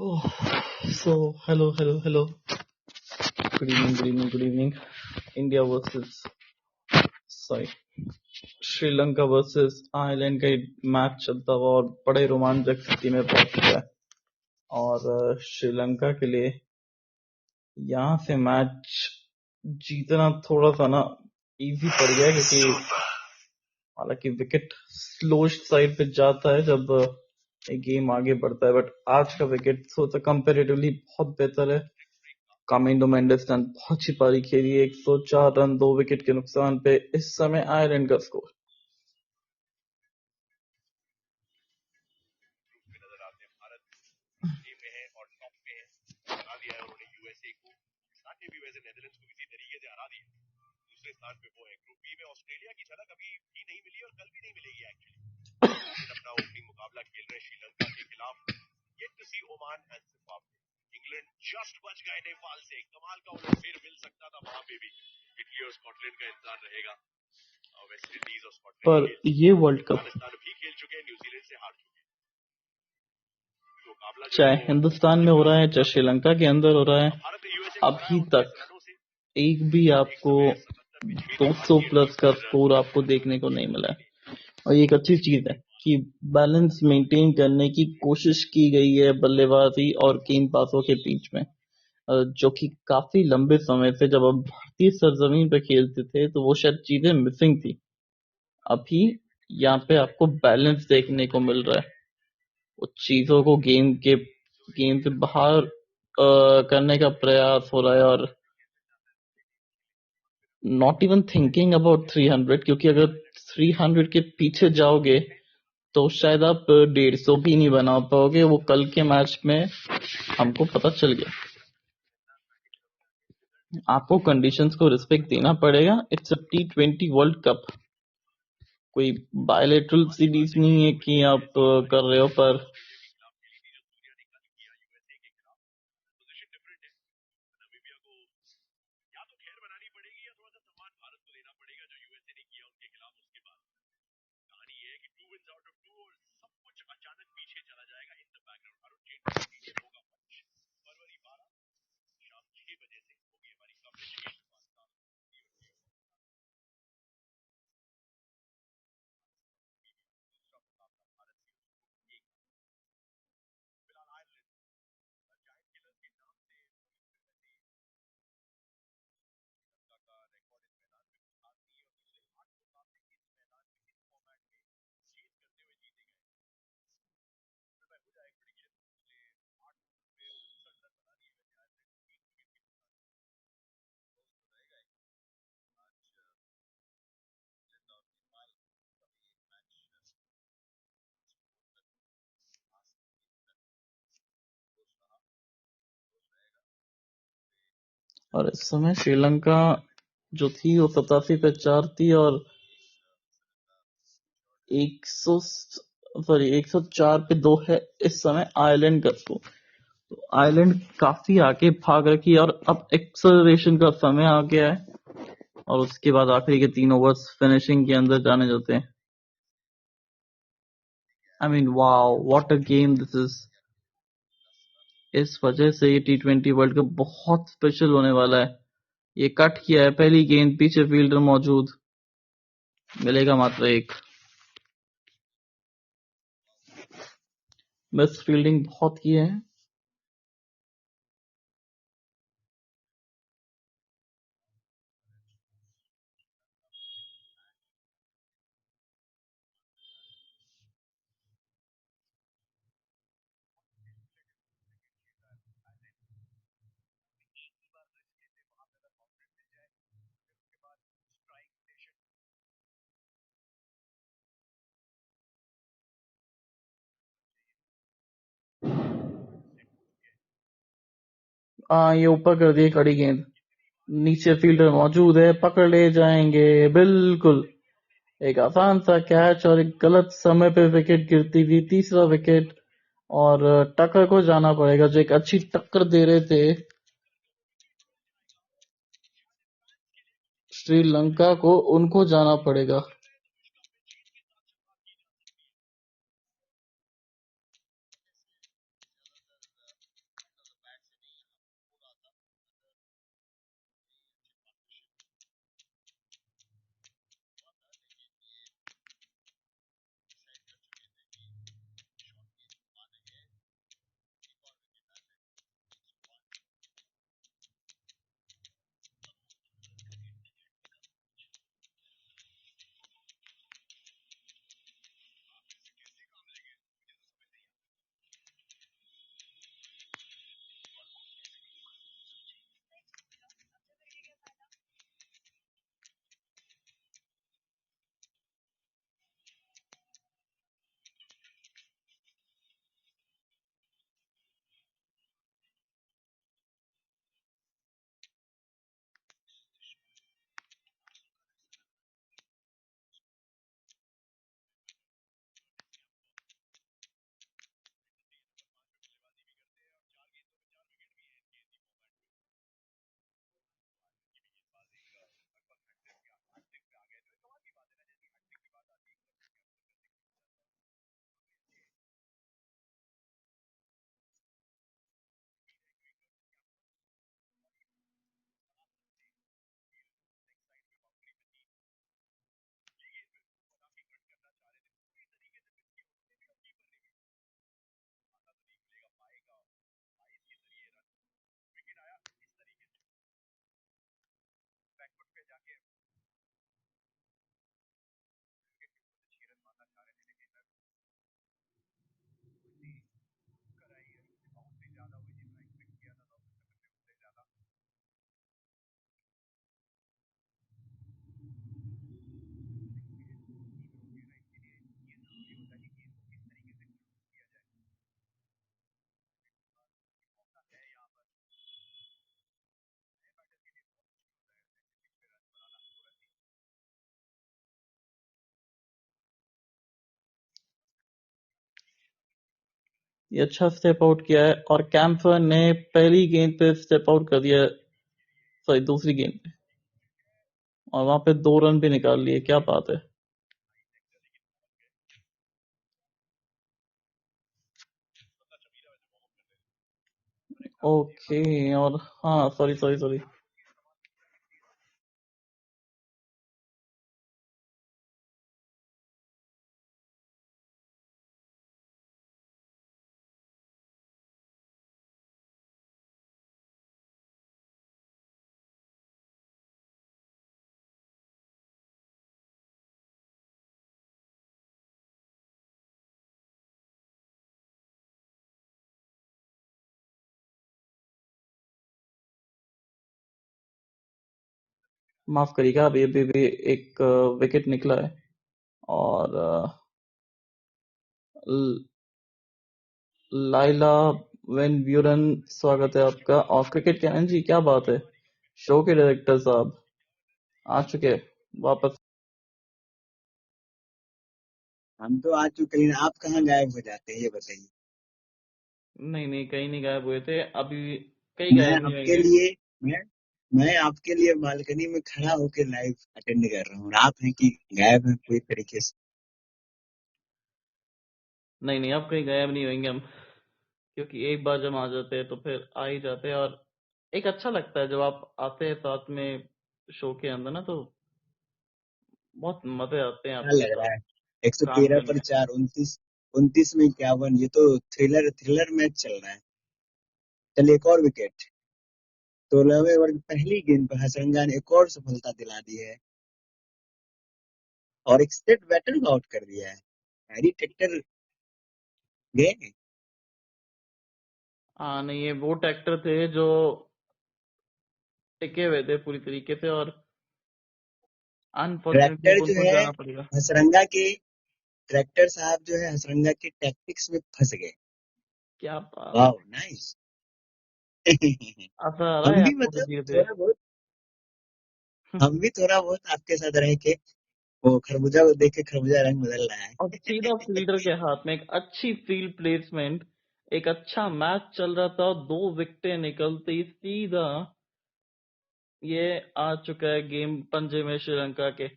Oh, so hello. Good evening. India versus sorry, Sri Lanka versus Ireland का match चलता हुआ और बड़े रोमांचक स्थिति में पहुंच चुका है। और श्रीलंका के लिए यहाँ से मैच जीतना थोड़ा सा ना इजी पड़ गया, क्योंकि हालांकि विकेट स्लो साइड पे जाता है जब एक गेम आगे बढ़ता है, बट आज का विकेट सोचा कंपेरेटिवली बहुत बेहतर है। कामिंडो मेंडिस ने बहुत अच्छी पारी खेली, 104 रन 2 विकेट के नुकसान पे इस समय आयरलैंड का स्कोर। पर ये वर्ल्ड कप चाहे हिंदुस्तान में हो रहा है चाहे श्रीलंका के अंदर हो रहा है, अभी तक एक भी आपको 200 प्लस का स्कोर आपको देखने को नहीं मिला है। और ये एक अच्छी चीज है कि बैलेंस मेंटेन करने की कोशिश की गई है बल्लेबाजी और गेंदबाजों के बीच में, जो कि काफी लंबे समय से जब हम भारतीय सरजमीन पे खेलते थे तो वो शायद चीजें मिसिंग थी। अभी यहाँ पे आपको बैलेंस देखने को मिल रहा है, वो चीजों को गेम से बाहर करने का प्रयास हो रहा है। और नॉट इवन थिंकिंग अबाउट 300, क्योंकि अगर 300 के पीछे जाओगे तो शायद आप 150 भी नहीं बना पाओगे। वो कल के मैच में हमको पता चल गया। आपको कंडीशंस को रिस्पेक्ट देना पड़ेगा। It's a T20 world cup, कोई बायलैटरल सीरीज नहीं है कि आप कर रहे हो। पर और इस समय श्रीलंका जो थी वो 87 पे 4 थी और 104 पे 2 है इस समय आयरलैंड का स्कोर। तो आयरलैंड काफी आगे भाग रखी है और अब एक्सेलरेशन का समय आ गया है। और उसके बाद आखिरी के 3 ओवर्स फिनिशिंग के अंदर जाने जाते हैं। I mean wow, what a game this is. इस वजह से ये T20 वर्ल्ड कप बहुत स्पेशल होने वाला है। ये कट किया है, पहली गेंद, पीछे फील्डर मौजूद, मिलेगा मात्र एक। मिस फील्डिंग बहुत की है। ये ऊपर कर दिए कड़ी गेंद, नीचे फील्डर मौजूद है, पकड़ ले जाएंगे बिल्कुल। एक आसान सा कैच और एक गलत समय पे विकेट गिरती थी, तीसरा विकेट। और टक्कर को जाना पड़ेगा, जो एक अच्छी टक्कर दे रहे थे श्रीलंका को, उनको जाना पड़ेगा। ये अच्छा स्टेप आउट किया है और कैम्फर ने पहली गेंद पे स्टेप आउट कर दिया, सॉरी दूसरी गेंद पे, और वहां पे 2 रन भी निकाल लिए। क्या बात है। ओके। और हाँ, सॉरी सॉरी सॉरी। माफ करिएगा, अभी एक विकेट निकला है। और लाइला वेन ब्यूरन, स्वागत है आपका। और क्रिकेट कैनन जी, क्या बात है। शो के डायरेक्टर साहब आ चुके हैं वापस। हम तो आ चुके हैं, आप कहाँ गायब हो जाते हैं ये बताइए। नहीं नहीं, कहीं नहीं गायब हुए थे अभी। कहीं मैं गायब नहीं आपके होंगे। लिए मैं मैं आपके लिए बालकनी में खड़ा होकर लाइव अटेंड कर रहा हूँ और आप हैं कि गायब हैं पूरी तरीके से। नहीं नहीं, अब कहीं गायब नहीं होंगे हम, क्योंकि एक बार जब आ जाते हैं तो फिर आ ही जाते हैं। और एक अच्छा लगता है जब आप आते हैं साथ में शो के अंदर ना, तो बहुत मजे आते हैं क्या आपके लग साथ रहा है? एक सौ काम तेरह पर करने। 4, 29 में 51, ये तो थ्रिलर मैच चल रहा है। चलिए एक और विकेट। 16वें ओवर की पहली गेंद पर हसरंगा ने एक और सफलता दिला दी है और एक स्टेट बैटर को आउट कर दिया है। हैरी टेक्टर गए। हाँ नहीं, ये वो ट्रैक्टर थे जो टिके हुए थे पूरी तरीके से, और अनफॉर्चुनेटली ट्रैक्टर अब जो उनको है जाना पड़ेगा। हसरंगा के ट्रैक्टर साहब जो है हसरंगा के टैक्टिक्स में फंस गए। क्या बात। वाह नाइस। ऐसा आ रहा हम है भी आपको भी मतलब धीरे धीरे। थोड़ा बहुत हम भी थोड़ा बहुत आपके साथ रहे के वो खरबूजा को देख के खरबूजा रंग बदल रहा है। और सीधा फील्डर के हाथ में एक अच्छी फील्ड प्लेसमेंट, एक अच्छा मैच चल रहा था, 2 विकेटें निकलती ही सीधा ये आ चुका है गेम पंजे में श्रीलंका के।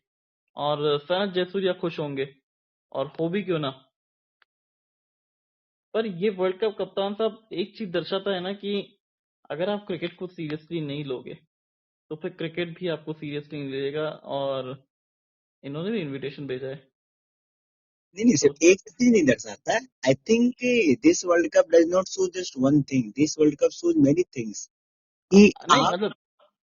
और सनत जयसूर्या खुश होंगे, और हो भी क्यों ना। पर ये वर्ल्ड कप, कप्तान साहब, एक चीज दर्शाता है ना कि अगर आप क्रिकेट को सीरियसली नहीं लोगे तो फिर क्रिकेट भी आपको सीरियसली नहीं लेगा। और इन्होंने भी इनविटेशन भेजा है नहीं नहीं, तो। सिर्फ एक चीज नहीं दर्शाता। I think this world cup does not show just one thing, this world cup shows many things कि नहीं आप मतलब,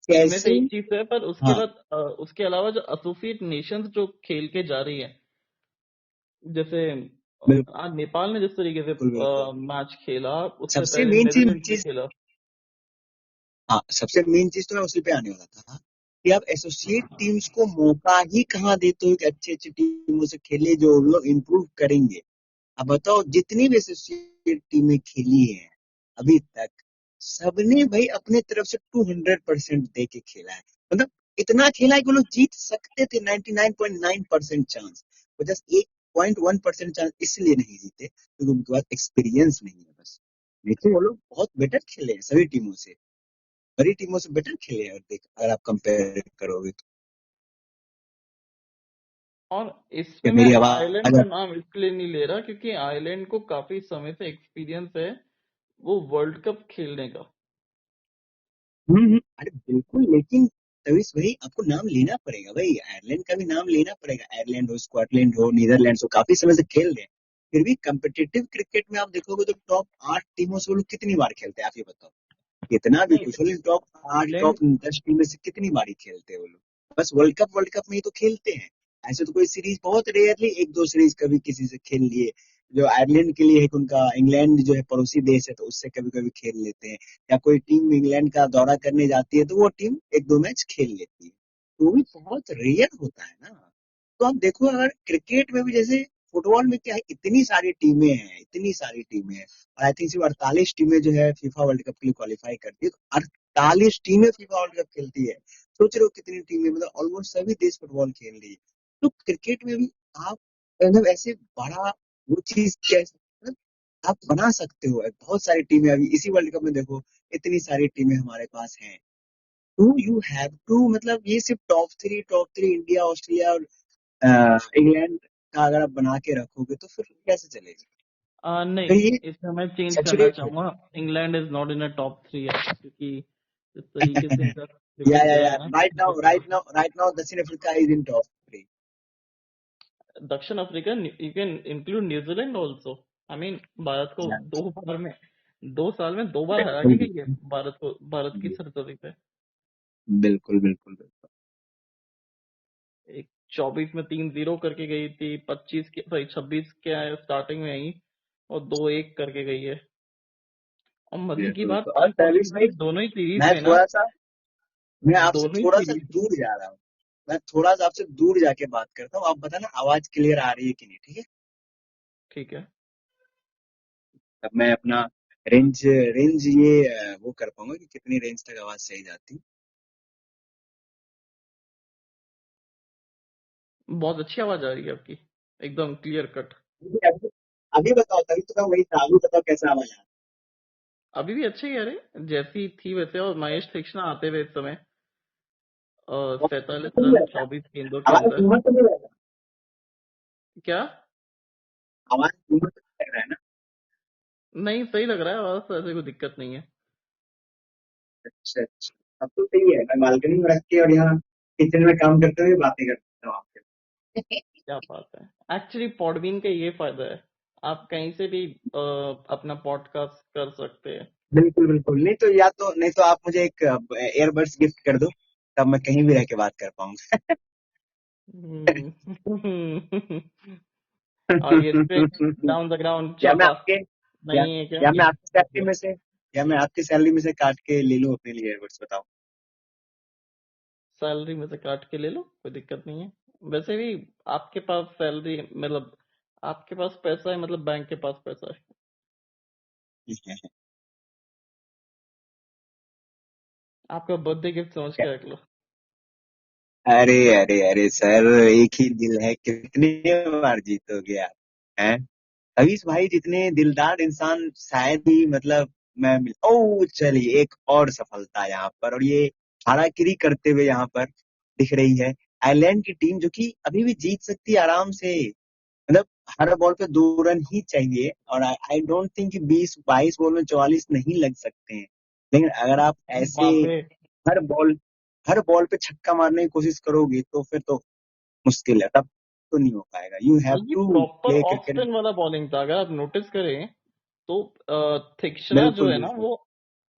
इनमें से कैसे। एक चीज तो है, पर उसके हाँ बाद उसके अलावा जो एसोसिएट नेशंस जो खेल के जा रही है, जैसे बिल्कुल आज नेपाल ने जिस तरीके से बिल्कुल। मैच खेला, उससे सबसे पहले मेन नेदरलैंड्स ने चीज खेला। हाँ, सबसे मेन चीज तो मैं उसी पे आने वाला था कि आप एसोसिएट टीम्स को मौका ही कहाँ देते हो कि अच्छी अच्छी टीमों से खेले जो लोग इम्प्रूव करेंगे। अब बताओ जितनी भी एसोसिएट टीमें खेली हैं अभी तक, सबने भाई अपने तरफ से 200% दे के खेला है। मतलब इतना खेला है कि वो लोग जीत सकते थे। 99.9% चांस, वो जस्ट 1.1% चांस इसलिए नहीं जीते क्योंकि उनके पास एक्सपीरियंस नहीं है बस। नहीं तो वो लोग बहुत बेटर खेले हैं सभी टीमों से, बड़ी टीमों से बेटर खेले हैं। और देख अगर आप कंपेयर करोगे तो और क्या इसमें मैं मेरी आयरलैंड आवाज का नाम इसलिए नहीं ले रहा क्योंकि आयरलैंड को काफी समय से एक्सपीरियंस है वो वर्ल्ड कप खेलने का। अरे बिल्कुल, लेकिन तभी वही आपको नाम लेना पड़ेगा भाई, आयरलैंड का भी नाम लेना पड़ेगा। आयरलैंड हो, स्कॉटलैंड हो, नीदरलैंड हो, काफी समय से खेल रहे हैं। फिर भी कम्पिटिटिव क्रिकेट में आप देखोगे तो टॉप 8 टीमों से वो लोग कितनी बार खेलते हैं आप ये बताओ। कितना भी नहीं, कुछ हो, लेकिन टॉप 8 आयरलैंड। टॉप 10 टीम में से कितनी बारी खेलते हैं वो लोग। बस वर्ल्ड कप में ही तो खेलते हैं। ऐसे तो कोई सीरीज बहुत रेयरली एक दो सीरीज कभी किसी से खेल लिए। जो आयरलैंड के लिए है कि उनका इंग्लैंड जो है पड़ोसी देश है तो उससे कभी कभी खेल लेते हैं। या कोई टीम इंग्लैंड का दौरा करने जाती है तो वो टीम एक दो मैच खेल लेती है, तो वो भी बहुत रेयर होता है ना। तो आप देखो अगर क्रिकेट में भी जैसे फुटबॉल में क्या है, इतनी सारी टीमें हैं, इतनी सारी टीमें हैं। और आई थिंक सिर्फ 48 टीमें जो है फीफा वर्ल्ड कप के लिए क्वालिफाई करती है, तो 48 टीमें फीफा वर्ल्ड कप खेलती है। सोच रहे हो कितनी टीमें, मतलब ऑलमोस्ट सभी देश फुटबॉल खेल रही है। तो क्रिकेट में भी आप मतलब ऐसे बड़ा वो चीज कैसे, आप बना सकते हो। बहुत सारी टीमें अभी इसी वर्ल्ड कप में देखो, इतनी सारी टीमें हमारे पास हैं। टू यू हैव टू, मतलब ये सिर्फ टॉप थ्री इंडिया, ऑस्ट्रेलिया और इंग्लैंड का अगर आप बना के रखोगे तो फिर कैसे चलेगा? नहीं, अगर ये इसमें मैं चेंज करना सैचुरेट चाहूंगा। England is not in a top 3 है, क्योंकि जिस तरीके से इनका या क्रिकेट या गया या है ना, राइट नाउ, बहुत खराब है। दक्षिण अफ्रीका इज इन टॉप 3। दक्षिण Africa, you can include New Zealand also. I mean, Bharat को 2 बार में, 2 साल में 2 बार हरा के बिल्कुल गई है भारत को, भारत की सरजमी पे। बिल्कुल बिल्कुल बिल्कुल। एक 24 में 3-0 करके गई थी, 25 के, सॉरी 26 के स्टार्टिंग में आई, और 2-1 करके गई है। और मजे की बिल्कुल बात, और ट्रेविस भाई, अनफॉर्चुनेटली दोनों ही सीरीज मैं में ना, थोड़ा सा मैं आपसे दोनों ही थोड़ा सा सीरीज। दूर जा रहा हूँ। मैं थोड़ा सा आपसे दूर जाके बात करता हूँ, आप बताना आवाज क्लियर आ रही है कि नहीं, ठीक है? ठीक है। तब मैं अपना रेंज रेंज ये वो कर पाऊंगा कि कितनी रेंज तक आवाज सही जाती। बहुत अच्छी आवाज आ रही है आपकी, एकदम क्लियर कट। अभी अभी बताओ, तभी तो मैं वही था, अभी बताओ कैसा आवाज आ अभी भी अच्छे ही आ रहे, जैसी थी वैसे। और महेश तीक्ष्णा आते हुए इस समय रहा 47 रन है? 24 गेंदों के हमारे अंदर। कीमत तो नहीं रहता, क्या? हमारी कीमत तो नहीं लग रहा है ना? नहीं, सही लग रहा है, आवाज तो ऐसे कोई दिक्कत नहीं है। अच्छा अच्छा, अब तो सही है। मैं बालकनी में रख के और यहाँ किचन में काम करते हुए बातें करता हूँ आपसे। क्या बात है। एक्चुअली पॉडबीन का ये फायदा है, आप कहीं से भी अपना पॉडकास्ट कर सकते हैं। बिल्कुल बिल्कुल, नहीं तो, या तो नहीं तो आप मुझे एक एयरबड्स गिफ्ट कर दो, तब मैं कहीं भी रह के बात कर पाऊंगा। हम्म। और ये स्ट्रेट डाउन द ग्राउंड या मैं चापा आपके या, नहीं है क्या? या मैं आपकी सैलरी में से या मैं आपकी सैलरी में से काट के ले लूं अपने लिए एयरबड्स, बताओ। सैलरी में से काट के ले लो, कोई दिक्कत नहीं है। वैसे भी आपके पास सैलरी, मतलब आपके पास पैसा है, मतलब बैंक के पास पैसा है। आपका बर्थडे गिफ्ट समझ के रख लो। अरे अरे अरे सर, एक ही दिल है, कितनी बार जीतोगे आप, हैं? हरीश भाई जितने दिलदार इंसान शायद ही, मतलब मैं ओ चलिए, एक और सफलता यहाँ पर, और ये हाराकिरी करते हुए यहाँ पर दिख रही है। आयरलैंड की टीम जो कि अभी भी जीत सकती है आराम से, मतलब हर बॉल पे 2 रन ही चाहिए, और आई डोंट थिंक कि 20-22 बॉल में 44 नहीं लग सकते हैं। लेकिन अगर आप ऐसे बाप रे। हर बॉल हर बॉल पे छक्का मारने की कोशिश करोगे तो फिर तो मुश्किल है, तब तो नहीं हो पाएगा। यू हैव और ये to proper play of cricket. Spin वाला बॉलिंग था, अगर आप नोटिस करें तो। तीक्ष्णा जो बिल्कुल है ना बिल्कुल। वो,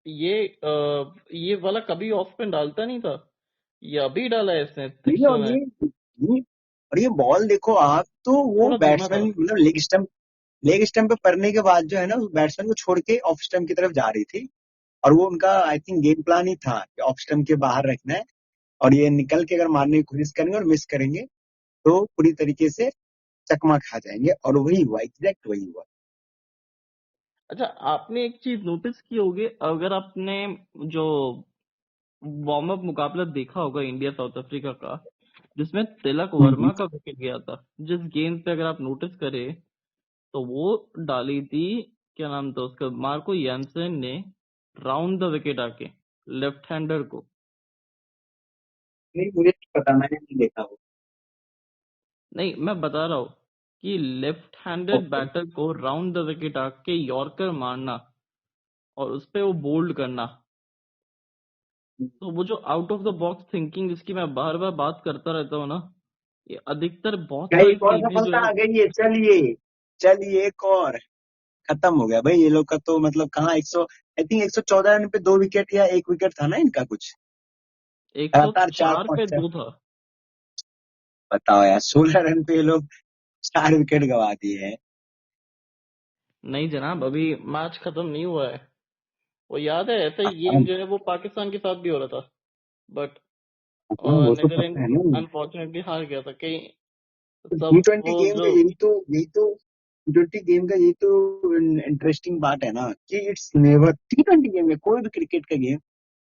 ये वाला कभी ऑफ स्पिन डालता नहीं था, ये अभी डाला है इसने, नहीं, तीक्ष्णा ने। ये और ये बॉल देखो आप, तो वो थोड़ा धीमा था। बैट्समैन मतलब लेग स्टंप पे पड़ने के बाद जो है ना, बैट्समैन को छोड़ के ऑफ स्टंप की तरफ जा रही थी, और वो उनका आई थिंक गेम प्लान ही था कि ऑफ स्टंप के बाहर रखना है, और ये निकल के अगर मारने की कोशिश करेंगे और मिस करेंगे तो पूरी तरीके से चकमा खा जाएंगे, और वही हुआ, एग्जैक्ट वही हुआ। अच्छा, आपने एक चीज नोटिस की होगी, अगर आपने जो वार्म अप मुकाबला देखा होगा इंडिया साउथ अफ्रीका का, जिसमें तिलक हम्म। वर्मा का विकेट गया था, जिस गेंद पे अगर आप नोटिस करें, तो वो डाली थी, क्या नाम था उसका, मार्को यानसेन ने, राउंड द विकेट आके, लेफ्ट हैंडर को। नहीं, मुझे नहीं पता, मैंने नहीं देखा वो। नहीं, मैं बता रहा हूँ कि लेफ्ट हैंडेड ओके। बैटर को राउंड द विकेट आके यॉर्कर मारना, और उस पे वो बोल्ड करना, तो वो जो out of the box thinking जिसकी मैं बार बार बात करता रहता हूँ ना, ये अधिकतर बहुत क्या सारी एक और टीमें जो सफलता है। आ गई है? चलिए चलिए, एक और खत्म हो गया भाई ये लोग का, तो मतलब कहाँ 100, आई थिंक 114 रन पे 2 विकेट या 1 विकेट था ना इनका कुछ, लगातार चार 104 पांच पे चार 2 था। बताओ यार, 16 रन पे ये लोग 4 विकेट गवा दिए हैं। नहीं जनाब, अभी मैच खत्म नहीं हुआ है। वो याद है, ऐसा ही गेम हाँ, जो है वो पाकिस्तान के साथ भी हो रहा था, बट हाँ, वो तो नीदरलैंड पता है ना। अनफॉर्चुनेटली हार गया था कहीं। टी सब ट्वेंटी वो गेम का जो, T20 गेम का यही तो इंटरेस्टिंग बात है ना, कि इट्स नेवर T20 गेम में, कोई भी क्रिकेट का game,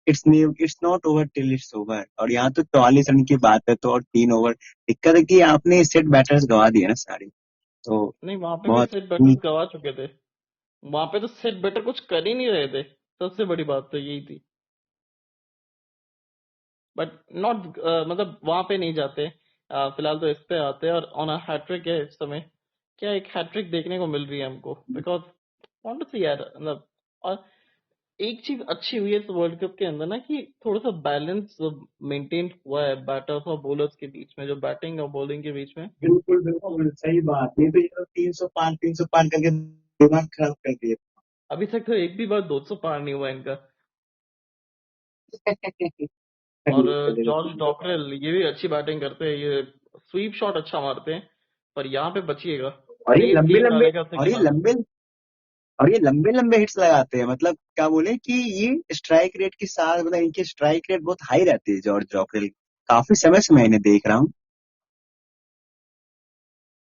it's not over till it's over, और यहाँ तो 44 रन की बात है, तो और 3 ओवर। दिक्कत है कि आपने सेट बैटर्स गवा दिए ना सारे, तो नहीं वहां पे भी बहुत सेट ही बैटर्स गवा चुके थे। वहां पे तो सेट बेटर कुछ कर ही नहीं रहे थे, सबसे बड़ी बात तो यही थी। बट नॉट मतलब वहां पे नहीं जाते। फिलहाल तो इस पे आते हैं और ऑन अ हैट्रिक है इस समय। क्या एक हैट्रिक देखने को मिल रही है हमको, बिकॉज वांट टू सी यार मतलब। और एक चीज अच्छी हुई है इस वर्ल्ड कप के अंदर ना, कि थोड़ा सा बैलेंस मेंटेन हुआ है बैटर्स और बॉलर्स के बीच में, जो बैटिंग और बॉलिंग के बीच में। बिल्कुल बिल्कुल सही बात। नहीं तो ये तो 300 पार करके दिमाग खराब कर दिए। अभी तक तो एक भी बार 200 पार नहीं हुआ इनका। और जॉर्ज डॉकरेल ये भी अच्छी बैटिंग करते हैं, ये स्वीप शॉट अच्छा मारते हैं। पर यहाँ पे बचिएगा, और ये तेज लंबे गेंद लंबे डालेगा और ये सिक्मा। लंबे और ये लंबे लंबे हिट्स लगाते हैं। मतलब क्या बोले कि ये स्ट्राइक रेट के साथ, मतलब इनके स्ट्राइक रेट बहुत हाई रहती है जॉर्ज जॉकरेल। काफी समय से मैं इन्हें देख रहा हूँ।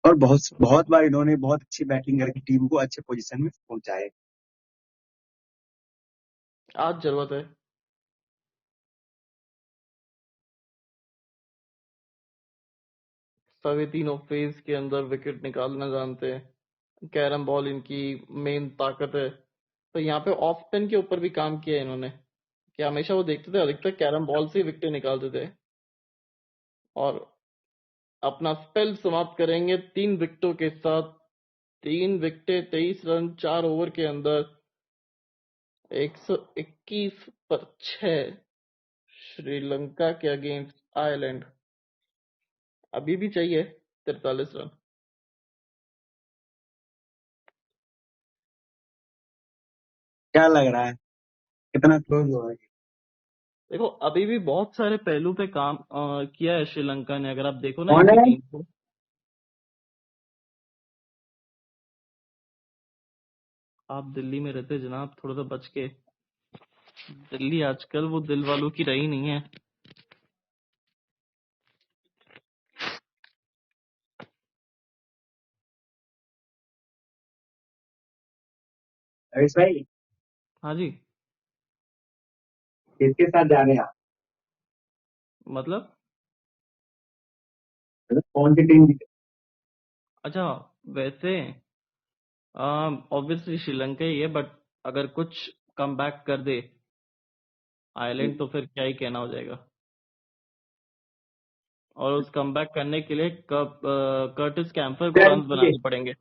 और बहुत बहुत बार इन्होंने बहुत अच्छी बैटिंग करके टीम को अच्छे पोजीशन में पहुंचाए। आज जरूरत है। सभी तीनों फेज के अंदर विकेट निकालना जानते हैं। कैरम बॉल इनकी मेन ताकत है। तो यहाँ पे ऑफ स्पिन के ऊपर भी काम किया है इन्होंने, कि हमेशा वो देखते थे अधिकतर कैरम बॉल से ही विकेट निकालते थे। और अपना स्पेल समाप्त करेंगे 3 विकेटों के साथ। 3 विकेटें, 23 रन 4 ओवर के अंदर। 121 पर 6 श्रीलंका के अगेंस्ट आयरलैंड। अभी भी चाहिए 43 रन। क्या लग रहा है कितना क्लोज हुआ है? देखो अभी भी बहुत सारे पहलू पे काम किया है श्रीलंका ने, अगर आप देखो ना कौन इनकी है? टीम को। आप दिल्ली में रहते जनाब, थोड़ा सा बच के। दिल्ली आजकल वो दिल वालों की रही नहीं है। हरीश भाई, हाँ जी। किसके साथ जा रहे हैं आप? मतलब मतलब कौन सी टीम जीते? अच्छा, वैसे ऑब्वियसली श्रीलंका ही है, बट अगर कुछ कम बैक कर दे आयरलैंड तो फिर क्या ही कहना हो जाएगा। और उस कम बैक करने के लिए कर्टिस कैम्पर को रन बनाने पड़ेंगे।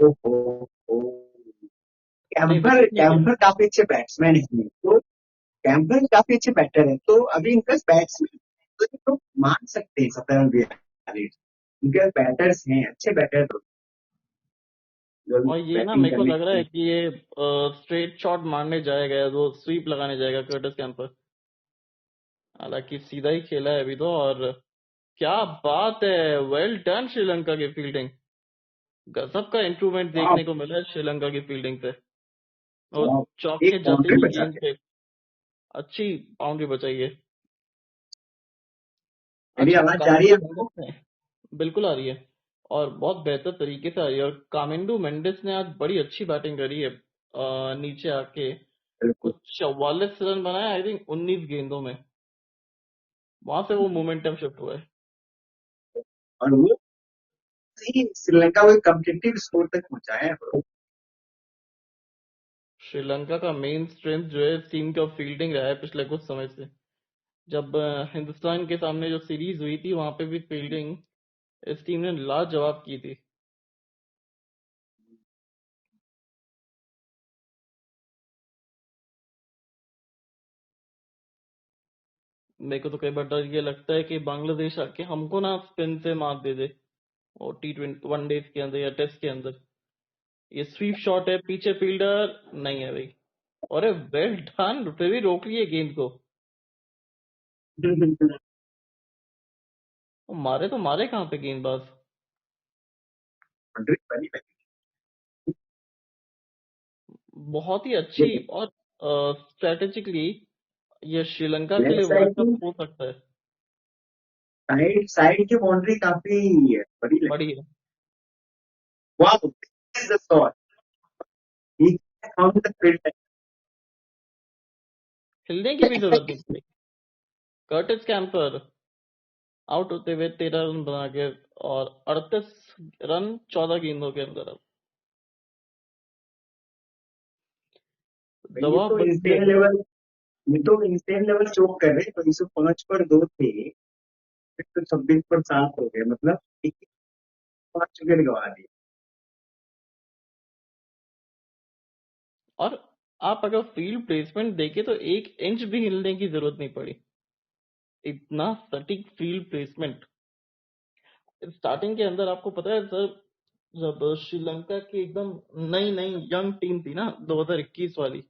ओहो, नहीं कैम्पर विकेट नहीं कैम्पर गिरेंगे। काफी अच्छे बैट्समैन हैं तो। कैम्पर काफी अच्छे बैटर हैं तो अभी इनका बैट्समैन तो मान सकते हैं 17 इनके बैटर्स हैं, अच्छे बैटर तो जो और ये ना बैटिंग मेरे को करने लग रहा के है लिए। कि ये स्ट्रेट शॉट मारने जाएगा, वो स्वीप लगाने जाएगा कर्टिस कैम्पर। हालांकि सीधा ही खेला है अभी तो। और क्या बात है, वेल डन श्रीलंका की फील्डिंग। गजब का इंप्रूवमेंट वाह देखने को मिला है श्रीलंका की फील्डिंग से। और वाह, चौक एक के जाते बाउंड्री ही बचा गेंद दिया। पे अच्छी बाउंड्री बचाई है। मेरी अच्छा आवाज जा रही है कामिंडो मेंडिस आपको? ने, बिल्कुल आ रही है। और बहुत बेहतर तरीके से आ रही है। और कामिंडो मेंडिस ने आज बड़ी अच्छी बैटिंग करी है, नीचे आके बिल्कुल। कुछ 44 रन बनाए आई थिंक 19 गेंदों में। वहां से वो मोमेंटम शिफ्ट हुआ है। और वो सही श्रीलंका को कम्पिटिटिव स्कोर तक पहुंचाया है। श्रीलंका का मेन स्ट्रेंथ जो है इस टीम का फील्डिंग रहा है पिछले कुछ समय से। जब हिंदुस्तान के सामने जो सीरीज हुई थी वहां पे भी फील्डिंग इस टीम ने लाजवाब की थी। मेरे को तो कई बार डर ये लगता है कि बांग्लादेश आके हमको ना स्पिन से मार दे दे, और T20 वनडेज के अंदर या टेस्ट के अंदर। ये स्वीप शॉट है, पीछे फील्डर नहीं है भाई। अरे वेल डन, फिर भी रोक लिए गेंद को। वो मारे तो मारे कहाँ पे गेंदबाज। बाउंड्री बनी बहुत ही अच्छी। बनी। और स्ट्रेटेजिकली ये श्रीलंका के लेफ्ट लिए साइड वर्ल्ड की कप हो सकता है। साइड साइड की बाउंड्री काफी बड़ी लगी। बड़ी है। वाह, the shot he found the field. हिलने की भी जरूरत नहीं पड़ी। कर्टिस कैम्पर आउट होते हुए 13 रन बना के, और 38 रन 14 गेंदों के अंदर। अब दबाव बन इंस्टेंट जाएगा। लेवल, ये तो इंस्टेंट लेवल चोक कर रहे हैं। 105 पर 2 थे, फिर तो 26 पर 7 हो गए, मतलब 5 विकेट गवा दिए। और आप अगर फील्ड प्लेसमेंट देखे तो 1 इंच भी हिलने की जरूरत नहीं पड़ी, इतना सटीक फील्ड प्लेसमेंट। स्टार्टिंग के अंदर आपको पता है सर, जब श्रीलंका की एकदम नई नई यंग टीम थी ना 2021 वाली,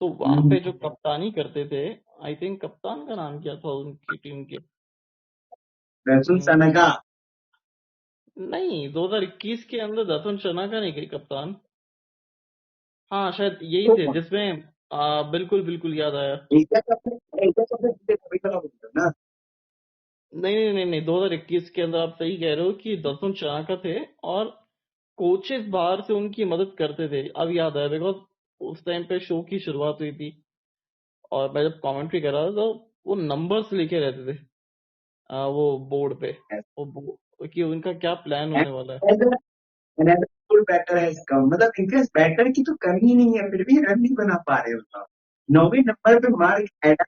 तो वहां पे जो कप्तानी करते थे, आई थिंक कप्तान का नाम क्या था उनकी टीम के? रसुल हम्म, सनगा। नहीं, 2021 के अंदर दर्शन शनाका नहीं गई कप्तान। हाँ शायद यही थे, जिसमें बिल्कुल बिल्कुल याद आया। एशिया कप में, एशिया कप में जीते तभी तो बोल रहे हो ना। नहीं नहीं नहीं नहीं, 2021 के अंदर आप सही कह रहे हो कि दर्शन शनाका थे, और कोचेस बाहर से उनकी मदद करते थे। अब याद आया, बिकॉज उस टाइम पे शो की शुरुआत हुई थी, और मैं जब कमेंट्री कर रहा था तो वो नंबर्स लिखे रहते थे वो बोर्ड पे, कि उनका क्या प्लान होने वाला है। फुल बैटर है इसका, मतलब इनके बैटर की तो कमी नहीं है, फिर भी रन नहीं बना पा रहे हो। 9वें नंबर पे मार्क एडम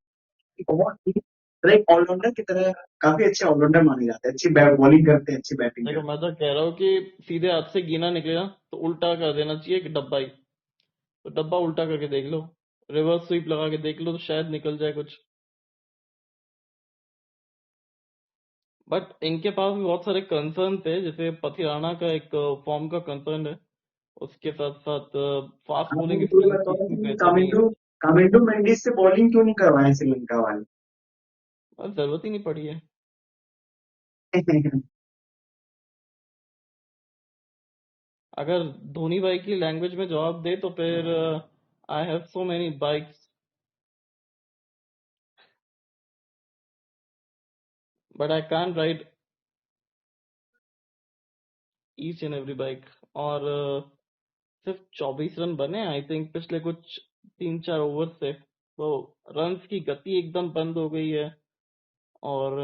की बहुत ही, मतलब एक ऑलराउंडर की तरह काफी अच्छे ऑलराउंडर माने जाते हैं, अच्छी बॉलिंग करते हैं, अच्छी बैटिंग देखो करते मैं तो कह रहा हूँ कि सीधे हाथ से गिना निकले ना तो उल्टा कर देना चाहिए कि डब्बा ही, तो डब्बा उल्टा करके देख लो, रिवर्स स्वीप लगा के देख लो, तो शायद निकल जाए कुछ। बट इनके पास भी बहुत सारे कंसर्न थे, जैसे पथिराना का एक फॉर्म का कंसर्न है, उसके साथ साथ फास्ट हैं। आप बॉलिंग मुझे ये स्किल्स बताओ इतनी कि बेहतर नहीं है। कामिंडो कामिंडो मेंडिस से बॉलिंग क्यों नहीं करवाए श्रीलंका वाले? बस जरूरत ही नहीं पड़ी है। अगर धोनी भाई की लैंग्वेज में जवाब दे तो फिर I have so many bikes but I can't ride each and every bike. और सिर्फ 24 रन बने आई थिंक पिछले कुछ 3-4 ओवर से, तो रन्स की गति एकदम बंद हो गई है। और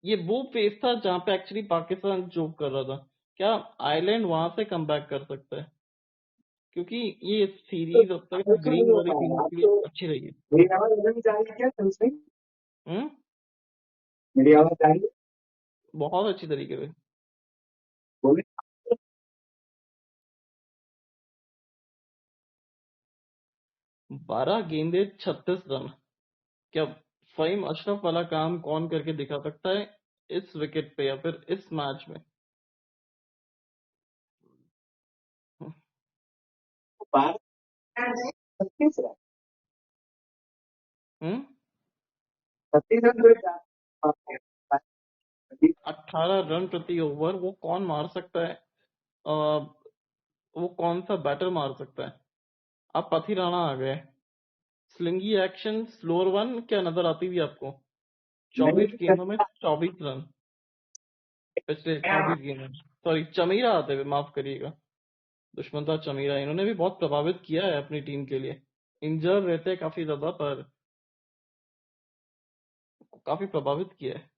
ये वो फेज था जहां पे एक्चुअली पाकिस्तान जोक कर रहा था, क्या आयरलैंड वहां से कम बैक कर सकता है? क्योंकि ये तो सीरीज अब तक अब तो नहीं ग्रीन हो वाली टीम पाया, अब के लिए तो अच्छी रही है। मेरी आवाज नहीं जा रही क्या तुमसे? हम्म, मेरी आवाज आ रही है? बहुत अच्छी तरीके से। बोले। 12 गेंदे 36 रन, क्या फहीम अशरफ वाला काम कौन करके दिखा सकता है इस विकेट पे या फिर इस मैच में? 36 रन, हम्म, 36 रन तो एक 18 रन प्रति ओवर वो कौन मार सकता है? वो कौन सा बैटर मार सकता है? अब पथी राणा आ गए, स्लिंगी एक्शन स्लोअर वन क्या नजर आती हुई आपको? नहीं 24 गेंदों में 24 रन, पिछले 24 गेंदों में। सॉरी, चमीरा आते हुए, माफ करिएगा, दुष्मंता चमीरा, इन्होंने भी बहुत प्रभावित किया है अपनी टीम के लिए। इंजर रहते हैं काफी ज्यादा, पर काफी प्रभावित किया है।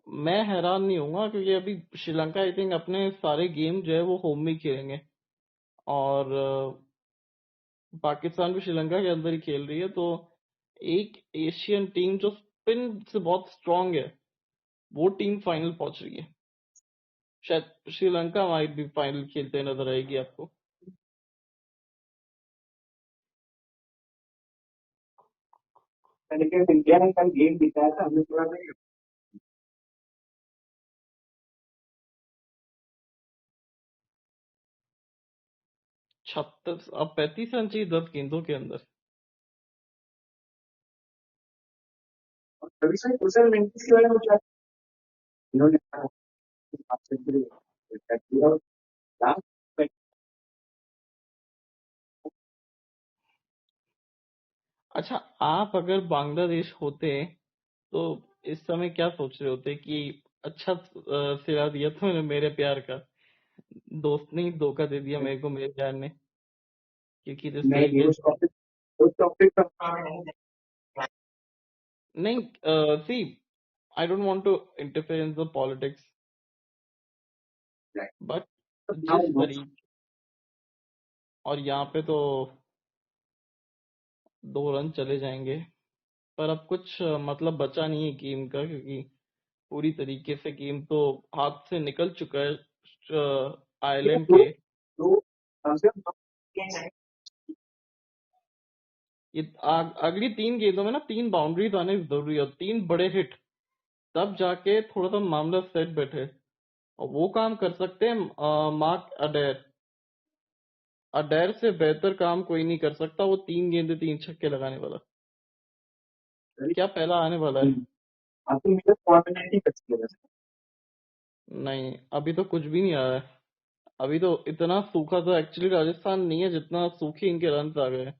मैं हैरान नहीं होऊंगा क्योंकि अभी श्रीलंका आई थिंक अपने सारे गेम जो है वो होम में ही खेलेंगे, और पाकिस्तान भी श्रीलंका के अंदर ही खेल रही है, तो एक एशियन टीम जो स्पिन से बहुत स्ट्रांग है, वो टीम फाइनल पहुंच रही है। शायद श्रीलंका माइट भी फाइनल खेलते नजर आएगी आपको। तरीके से इंडिया ने कल गेम जिताया था, हमें थोड़ा नहीं। 36, अब 35 रन चाहिए 10 गेंदों के अंदर। कभी से कुशल मेंडिस के बारे में क्या इन्होंने कहा, आपसे लास्ट। अच्छा, आप अगर बांग्लादेश होते तो इस समय क्या सोच रहे होते कि अच्छा सिरा दिया तुमने मेरे प्यार का, दोस्त ने ही धोखा दे दिया मेरे को, मेरे प्यार ने, क्योंकि जिस नहीं, तरीके से। उस टॉपिक पर नहीं, see, I don't want to interfere in the politics, but जिस तरीके, और यहाँ पे तो 2 रन चले जाएंगे, पर अब कुछ मतलब बचा नहीं है गेम का, क्योंकि पूरी तरीके से गेम तो हाथ से निकल चुका है आयरलैंड के। ये अगली 3 गेंदों में ना 3 बाउंड्रीज आने जरूरी है और 3 बड़े हिट, तब जाके थोड़ा सा मामला सेट बैठे। और वो काम कर सकते हैं मार्क अडेर। अडेर से बेहतर काम कोई नहीं कर सकता, वो 3 गेंदे 3 छक्के लगाने वाला। क्या पहला आने वाला है? नहीं, अभी तो कुछ भी नहीं आया है। अभी तो इतना सूखा तो एक्चुअली राजस्थान नहीं है जितना सूखे इनके रन आ गए।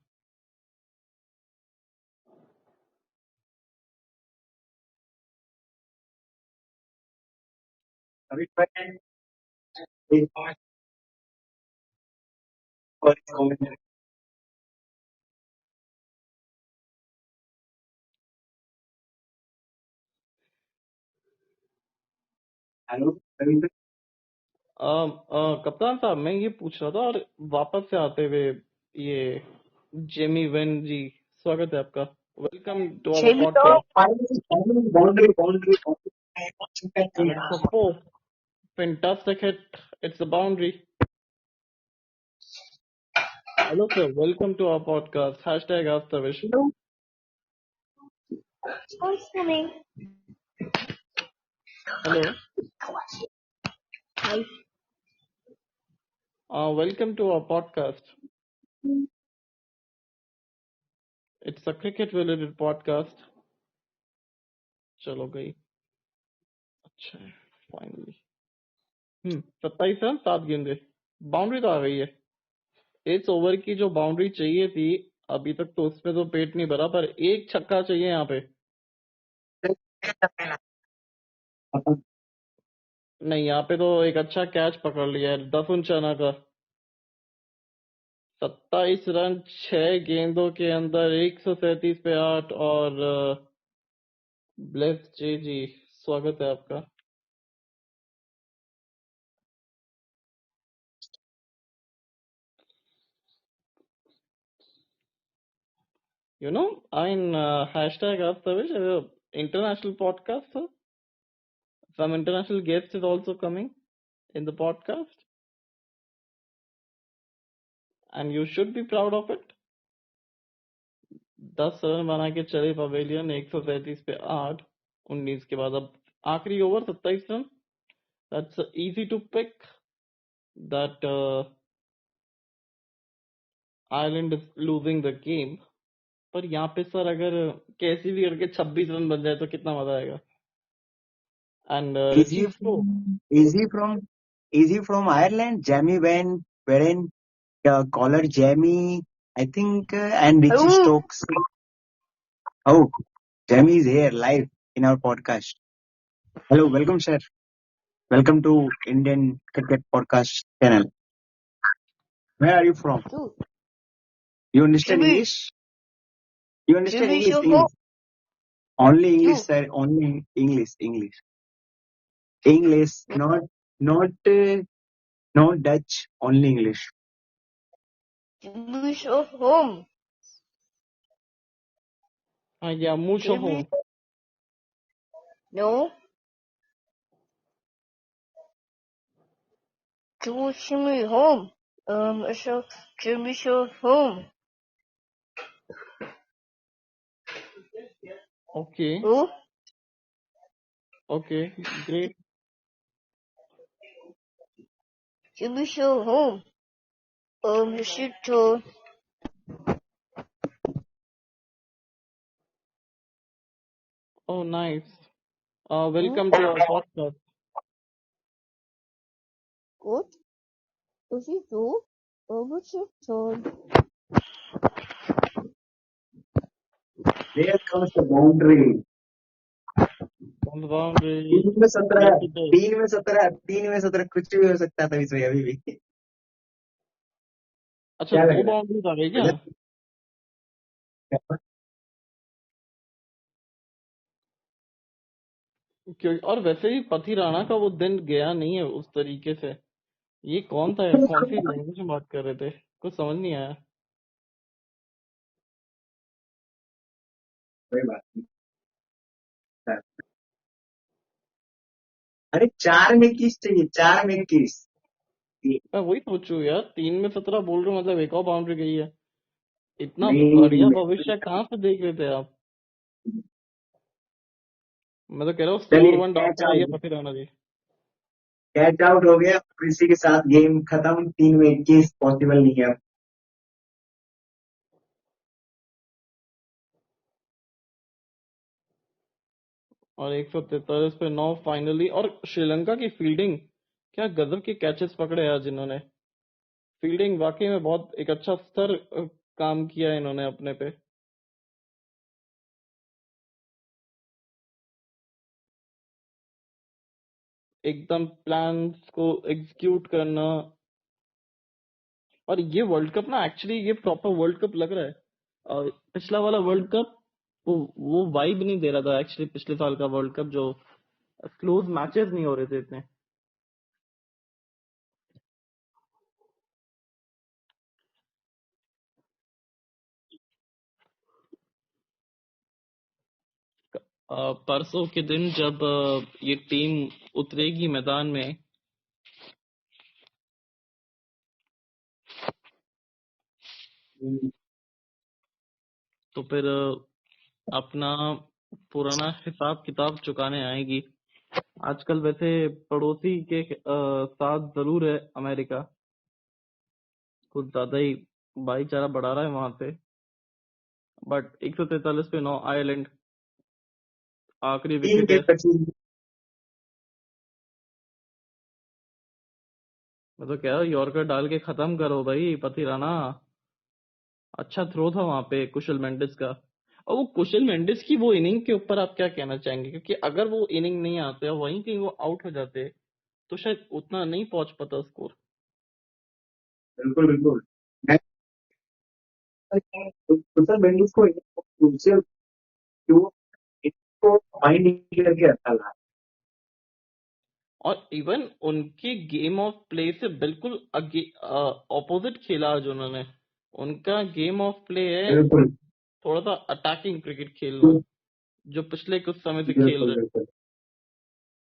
कप्तान साहब, मैं ये पूछ रहा था, और वापस से आते हुए ये जेमी वेन जी, स्वागत है आपका। Welcome to our podcast. And it's a four. Fantastic hit. It's a boundary. Hello, sir. Welcome to our podcast. Hashtag Ask Tavish. Who's coming? Hello. Hi. Welcome to our podcast. It's a cricket-related podcast. चलो गई। अच्छा है, finally. 27 run 7 गेंदे, boundary तो आ गई है। इस over की जो बाउंड्री चाहिए थी, अभी तक तो उसमें तो पेट नहीं भरा, पर एक छक्का चाहिए यहाँ पे। नहीं, यहाँ पे तो एक अच्छा कैच पकड़ लिया है दफन चना का। 27 रन 6 गेंदों के अंदर 137 पे 8। और ब्लेस जी, स्वागत है आपका। You know, in hashtag Ask Tavish, international podcast, sir. Some international guest is also coming in the podcast, and you should be proud of it. 10 run बना के चले पवेलियन, 137 पे 8। 19 के बाद अब आखिरी over 27 run. That's easy to pick that Ireland is losing the game. पर यहाँ पे सर अगर कैसी भी करके 26 रन बन जाए तो कितना मजा आएगा। And Is he from Ireland? Jamie Van Beren, caller Jamie, I think, and Richie Hello. Stokes. Oh, Jamie is here live in our podcast. Hello, welcome, sir. Welcome to Indian Cricket Podcast channel. Where are you from? Two. You understand Jimmy. English? You understand Jimmy English? Show. English. Only English, You. sir. Only English. English. English. Not no Dutch. Only English. Jimmy Show home. या मुझे Jimmy. home. No. Jimmy home. So Jimmy Show home. Okay, Who? okay, great. Jimmy Show home. Shoot to. Oh, nice. Welcome to our podcast. Good. Shoot to. Shoot to. There comes the boundary. On the boundary. 3 में 17 22. 3 में 17 3 में 17 कुछ भी हो सकता था इसमें अभी भी। अच्छा, क्या 2 लग रहा बाउंड्रीज आ गई क्या? है? और वैसे भी पति राणा का वो दिन गया नहीं है उस तरीके से। ये कौन था यार, कौन सी लैंग्वेज में बात कर रहे थे, कुछ समझ नहीं आया। कोई बात नहीं। अरे 4 में 21 चाहिए, 4 में 21। मैं वही सोचू यार, 3 में 17 बोल रहे हो, मतलब एक और बाउंड्री गई है। इतना नहीं बढ़िया भविष्य कहाँ से देख रहे थे आप? मैं तो कह रहा हूँ स्कोर चलिए 1 कैच डालते रहिए आउट, फतेह राणा जी। कैच आउट हो गया और इसी के साथ गेम खत्म। 3 में 21 पॉसिबल नहीं है अब। और 143 पे 9 फाइनली। और श्रीलंका की फील्डिंग, क्या गजब के कैचेस पकड़े आज इन्होंने। फील्डिंग वाकई में बहुत एक अच्छा स्तर काम किया है इन्होंने अपने पे। एकदम प्लान्स को एग्जीक्यूट करना। और ये वर्ल्ड कप ना, एक्चुअली ये प्रॉपर वर्ल्ड कप लग रहा है। और पिछला वाला वर्ल्ड कप वो वाइब नहीं दे रहा था एक्चुअली। पिछले साल का वर्ल्ड कप जो क्लोज मैचेस नहीं हो रहे थे इतने। परसों के दिन जब ये टीम उतरेगी मैदान में, तो फिर अपना पुराना हिसाब किताब चुकाने आएगी। आजकल वैसे पड़ोसी के साथ जरूर है अमेरिका, कुछ ज्यादा ही भाईचारा बढ़ा रहा है वहां पे। बट 143 पे 9 आयरलैंड, आखिरी 3 विकेट के है। 25। मैं तो कह रहा हूँ यॉर्कर डाल के खत्म करो भाई पथिराना। अच्छा थ्रो था वहां पे कुशल मेंडिस का। और वो कुशल मेंडिस की वो इनिंग के ऊपर आप क्या कहना चाहेंगे? क्योंकि अगर वो इनिंग नहीं आते और वहीं कहीं वो आउट हो जाते तो शायद उतना नहीं पहुंच पाता स्कोर। बिल्कुल बिल्कुल। मैं कुशल मेंडिस को उनसे क्यों इसको माइंड करके अच्छा लगा। और इवन उनके गेम ऑफ प्ले से बिल्कुल ऑपोजिट खेला आज उन्होंने। उनका गेम ऑफ प्ले है बिल्कुल थोड़ा सा अटैकिंग क्रिकेट खेलना, जो पिछले कुछ समय से खेल बिल्कुल रहे। बिल्कुल।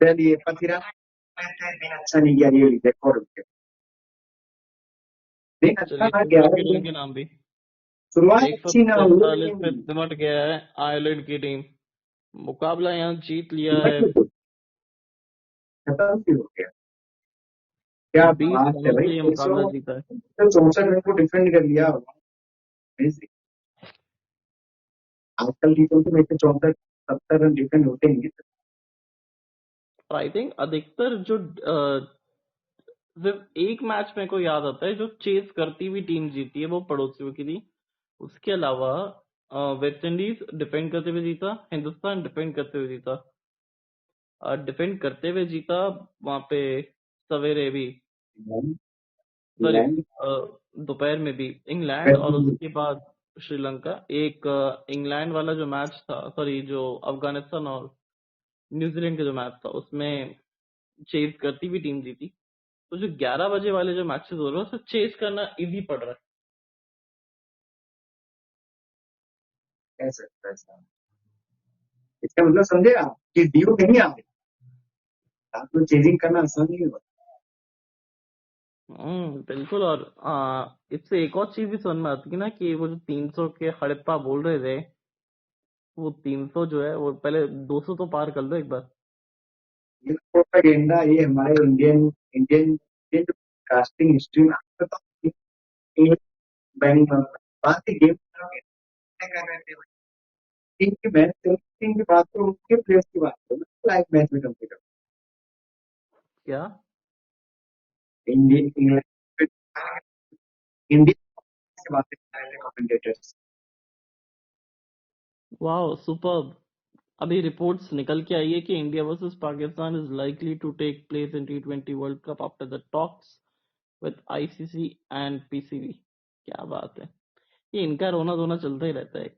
चलिए पथिरा दिन अच्छा नहीं गया, रियली देखो दिन अच्छा चलिए था, शुरू रखिए 11 टीम दिन के नाम भी। शुरुआत अच्छी ना हुई 143 पे लेकिन सिमट गया है आयरलैंड की टीम। मुकाबला यहाँ जीत लिया है। खत्म भी हो गया। क्या 20 बात है रनों भाई, से ये मुकाबला जीता है। 164 रन को डिफेंड कर लिया। Amazing। आजकल की टीम में 64-70 रन डिफेंड होते नहीं है। और आई थिंक अधिकतर जो सिर्फ एक मैच मेरे को याद आता है जो चेस करती हुई टीम जीती है, वो पड़ोसियों की थी। उसके अलावा वेस्ट इंडीज डिफेंड करते हुए जीता, हिंदुस्तान डिफेंड करते हुए जीता। डिफेंड करते हुए जीता वहां पे सवेरे भी, सॉरी इंग्लैंड दोपहर में भी इंग्लैंड। वेस्ट और इंडीज उसके बाद श्रीलंका। एक इंग्लैंड वाला जो मैच था, सॉरी जो अफगानिस्तान और न्यूजीलैंड का जो मैच था, उसमें चेस करती हुई टीम जीती। तो जो 11 बजे वाले जो मैचेस हो रहे हैं उसमें चेस करना इजी पड़ रहा है। कह सकता है साहब। इसका मतलब समझे आप कि ड्यू नहीं आ रही, आपको चेजिंग करना आसान नहीं होगा। बिल्कुल। और इससे एक और चीज भी समझ में आती है ना कि वो जो 300 के हड़प्पा बोल रहे थे, वो 300 जो है वो पहले 200 तो पार कर लो एक बार। ये प्रोपेगेंडा, ये हमारे Indian Indian Indian casting history में आपको तो एक बैंक बात की गेम कर रहे थे। टीम की मैच टीम की बात करो, उनके प्लेयर्स की बात करो, लाइव मैच में कम से कम क्या? इंडियन इंग्लैंड इंडियन से बात कर रहे थे कमेंटेटर्स। वाह सुपर्ब। अभी रिपोर्ट्स निकल के आई है कि India versus Pakistan is likely to take place in T20 world cup after the talks with ICC and PCB। क्या बात है। ये इनका रोना धोना चलता ही रहता है।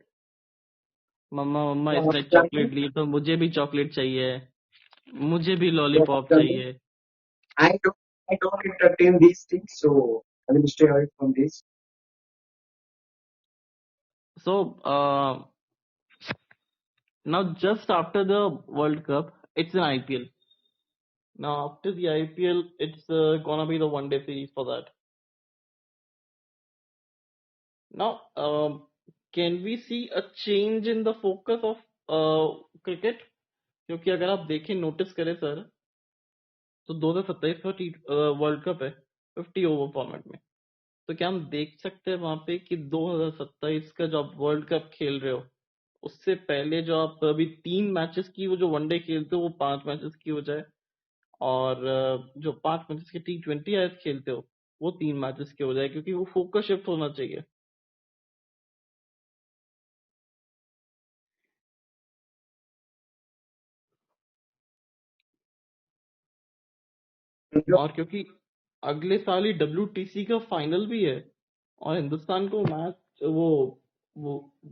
मम्मा मम्मा क्या इसने क्या चॉकलेट ली तो मुझे भी चॉकलेट चाहिए, मुझे भी लॉलीपॉप क्या चाहिए। I don't entertain these things, so I will stay away from this. So Now, just after the World Cup, it's an IPL. Now, after the IPL, it's gonna be the one-day series for that. Now, can we see a change in the focus of cricket? क्योंकि अगर आप देखें, notice करें sir, तो 2027 का world cup है 50 over format में. तो क्या हम देख सकते हैं वहां पे कि 2027 का जो आप वर्ल्ड कप खेल रहे हो, उससे पहले जो आप अभी 3 मैचेस की वो जो वनडे खेलते हो वो 5 मैचेस की हो जाए, और जो 5 मैचेस की T20 आयत खेलते हो वो 3 मैचेस की हो जाए, क्योंकि वो फोकस शिफ्ट होना चाहिए. और क्योंकि अगले साल ही WTC का फाइनल भी है, और हिंदुस्तान को मैच वो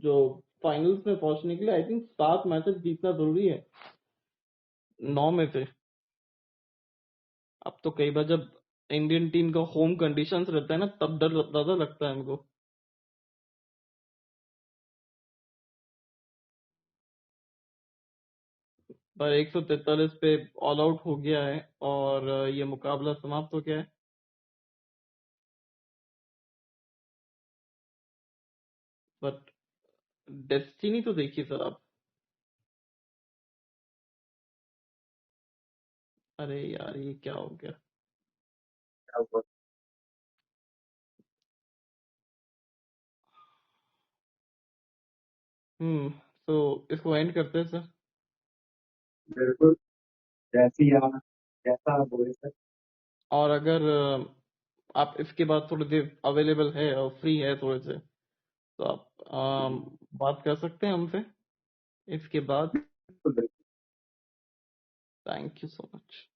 जो फाइनल्स में पहुंचने के लिए आई थिंक 7 मैचेस जीतना जरूरी है 9 में से. अब तो कई बार जब इंडियन टीम का होम कंडीशंस रहता है ना, तब डर ज्यादा लगता है हमको. पर 143 पे ऑल आउट हो गया है और ये मुकाबला समाप्त हो गया है. बट डेस्टिनी तो देखिए सर आप. अरे यार, ये क्या हो गया. तो इसको एंड करते हैं सर. बिल्कुल, जैसा आप बोले सर. और अगर आप इसके बाद थोड़ी देर अवेलेबल है और फ्री है थोड़े से, तो आप बात कर सकते हैं हमसे इसके बाद. बिल्कुल. Thank you so much.